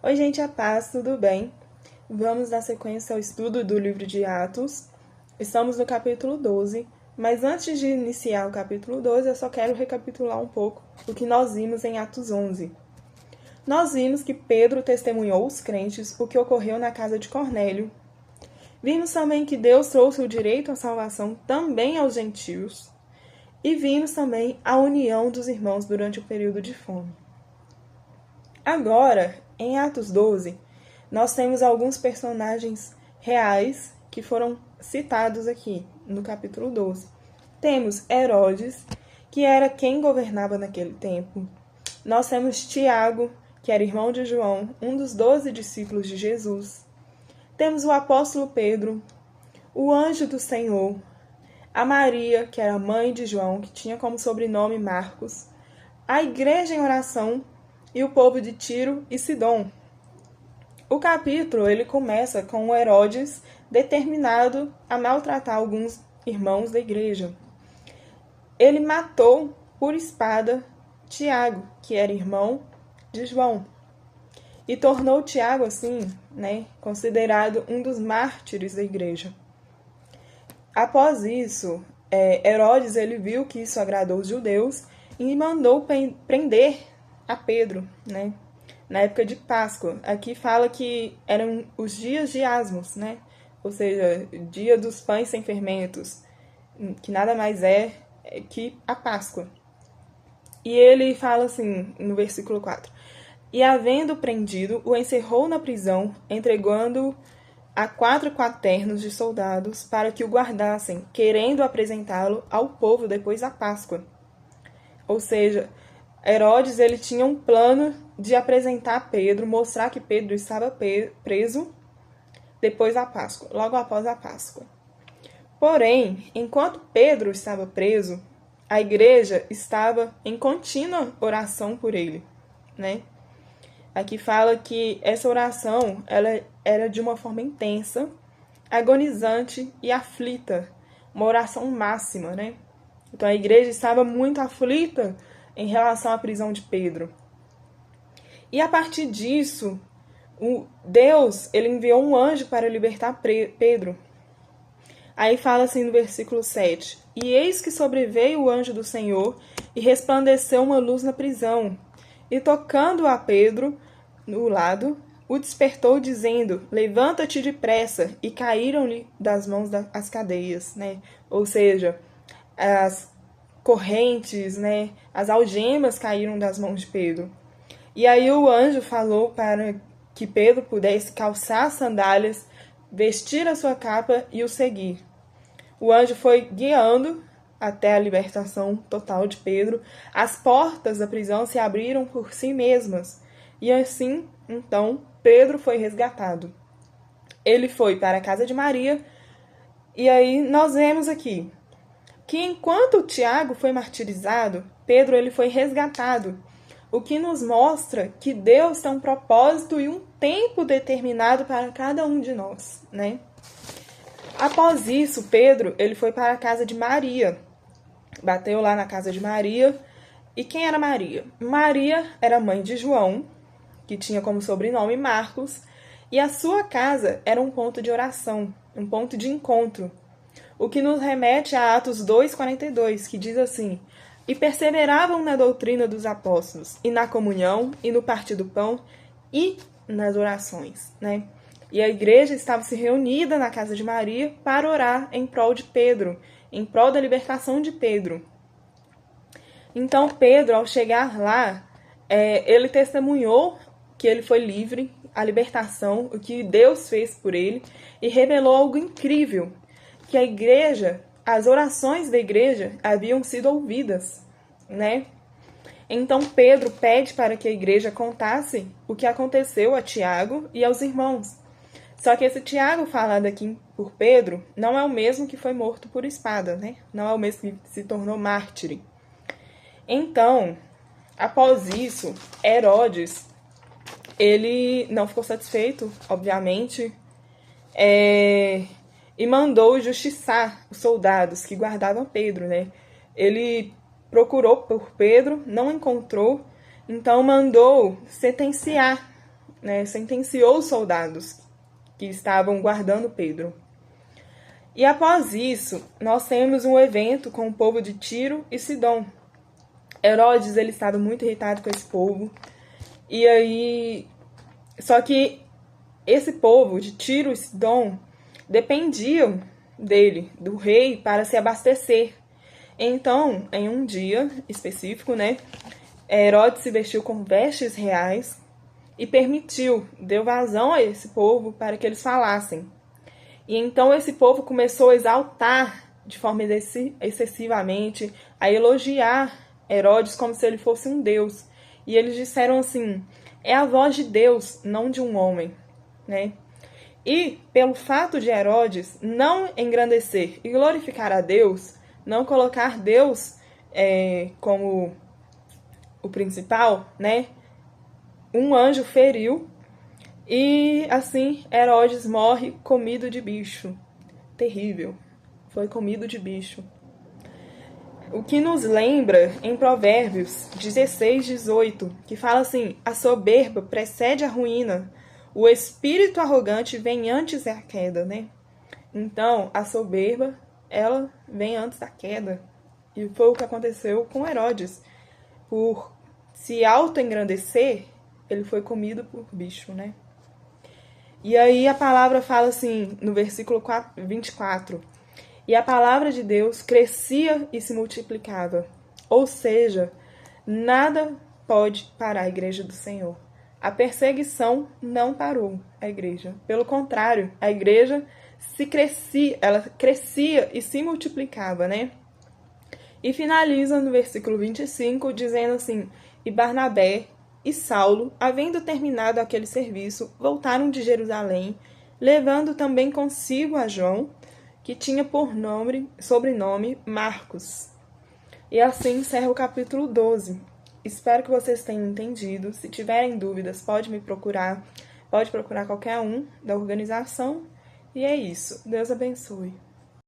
Oi, gente, a paz, tudo bem? Vamos dar sequência ao estudo do livro de Atos. Estamos no capítulo 12, mas antes de iniciar o capítulo 12, eu só quero recapitular um pouco o que nós vimos em Atos 11. Nós vimos que Pedro testemunhou aos crentes o que ocorreu na casa de Cornélio. Vimos também que Deus trouxe o direito à salvação também aos gentios. E vimos também a união dos irmãos durante o período de fome. Agora, em Atos 12, nós temos alguns personagens reais que foram citados aqui no capítulo 12. Temos Herodes, que era quem governava naquele tempo. Nós temos Tiago, que era irmão de João, um dos 12 discípulos de Jesus. Temos o apóstolo Pedro, o anjo do Senhor, a Maria, que era mãe de João, que tinha como sobrenome Marcos, a igreja em oração e o povo de Tiro e Sidom. O capítulo ele começa com Herodes determinado a maltratar alguns irmãos da igreja. Ele matou por espada Tiago, que era irmão de João, e tornou Tiago, assim, considerado um dos mártires da igreja. Após isso, Herodes ele viu que isso agradou os judeus e mandou prender a Pedro, na época de Páscoa. Aqui fala que eram os dias de Asmos, ou seja, dia dos pães sem fermentos, que nada mais é que a Páscoa. E ele fala assim, no versículo 4, e havendo prendido, o encerrou na prisão, entregando-o a 4 quaternos de soldados para que o guardassem, querendo apresentá-lo ao povo depois da Páscoa. Ou seja, Herodes ele tinha um plano de apresentar Pedro, mostrar que Pedro estava preso depois da Páscoa, logo após a Páscoa. Porém, enquanto Pedro estava preso, a igreja estava em contínua oração por ele, Aqui fala que essa oração ela era de uma forma intensa, agonizante e aflita, uma oração máxima, Então a igreja estava muito aflita em relação à prisão de Pedro. E a partir disso, Deus ele enviou um anjo para libertar Pedro. Aí fala assim no versículo 7, e eis que sobreveio o anjo do Senhor e resplandeceu uma luz na prisão, e tocando a Pedro no lado, o despertou dizendo, levanta-te depressa, e caíram-lhe das mãos as cadeias, Ou seja, as correntes, as algemas caíram das mãos de Pedro. E aí o anjo falou para que Pedro pudesse calçar as sandálias, vestir a sua capa e o seguir. O anjo foi guiando até a libertação total de Pedro. As portas da prisão se abriram por si mesmas. E assim, então, Pedro foi resgatado. Ele foi para a casa de Maria. E aí nós vemos aqui que enquanto Tiago foi martirizado, Pedro ele foi resgatado, o que nos mostra que Deus tem um propósito e um tempo determinado para cada um de nós, Após isso, Pedro ele foi para a casa de Maria, bateu lá na casa de Maria. E quem era Maria? Maria era mãe de João, que tinha como sobrenome Marcos, e a sua casa era um ponto de oração, um ponto de encontro. O que nos remete a Atos 2,42, que diz assim, e perseveravam na doutrina dos apóstolos, e na comunhão, e no partir do pão, e nas orações, E a igreja estava se reunida na casa de Maria para orar em prol de Pedro, em prol da libertação de Pedro. Então Pedro, ao chegar lá, ele testemunhou que ele foi livre, a libertação, o que Deus fez por ele, e revelou algo incrível, que a igreja, as orações da igreja haviam sido ouvidas, Então Pedro pede para que a igreja contasse o que aconteceu a Tiago e aos irmãos. Só que esse Tiago falado aqui por Pedro não é o mesmo que foi morto por espada, Não é o mesmo que se tornou mártir. Então, após isso, Herodes, ele não ficou satisfeito, obviamente, e mandou justiçar os soldados que guardavam Pedro, Ele procurou por Pedro, não encontrou, então mandou sentenciar né, sentenciou os soldados que estavam guardando Pedro. E após isso, nós temos um evento com o povo de Tiro e Sidom. Herodes, ele estava muito irritado com esse povo. E aí, só que esse povo de Tiro e Sidom dependiam dele, do rei, para se abastecer. Então, em um dia específico, né, Herodes se vestiu com vestes reais e deu vazão a esse povo para que eles falassem. E então esse povo começou a exaltar de forma excessivamente, a elogiar Herodes como se ele fosse um deus. E eles disseram assim: é a voz de Deus, não de um homem, né? E pelo fato de Herodes não engrandecer e glorificar a Deus, não colocar Deus como o principal, né? Um anjo feriu e assim Herodes morre comido de bicho. Terrível. Foi comido de bicho. O que nos lembra em Provérbios 16:18, que fala assim: a soberba precede a ruína, o espírito arrogante vem antes da queda, né? Então, a soberba, ela vem antes da queda. E foi o que aconteceu com Herodes. Por se auto-engrandecer, ele foi comido por bicho, né? E aí a palavra fala assim, no versículo 24, e a palavra de Deus crescia e se multiplicava. Ou seja, nada pode parar a igreja do Senhor. A perseguição não parou a igreja. Pelo contrário, a igreja ela crescia e se multiplicava, né? E finaliza no versículo 25, dizendo assim: e Barnabé e Saulo, havendo terminado aquele serviço, voltaram de Jerusalém, levando também consigo a João, que tinha por sobrenome Marcos. E assim encerra o capítulo 12. Espero que vocês tenham entendido. Se tiverem dúvidas, pode me procurar. Pode procurar qualquer um da organização. E é isso. Deus abençoe.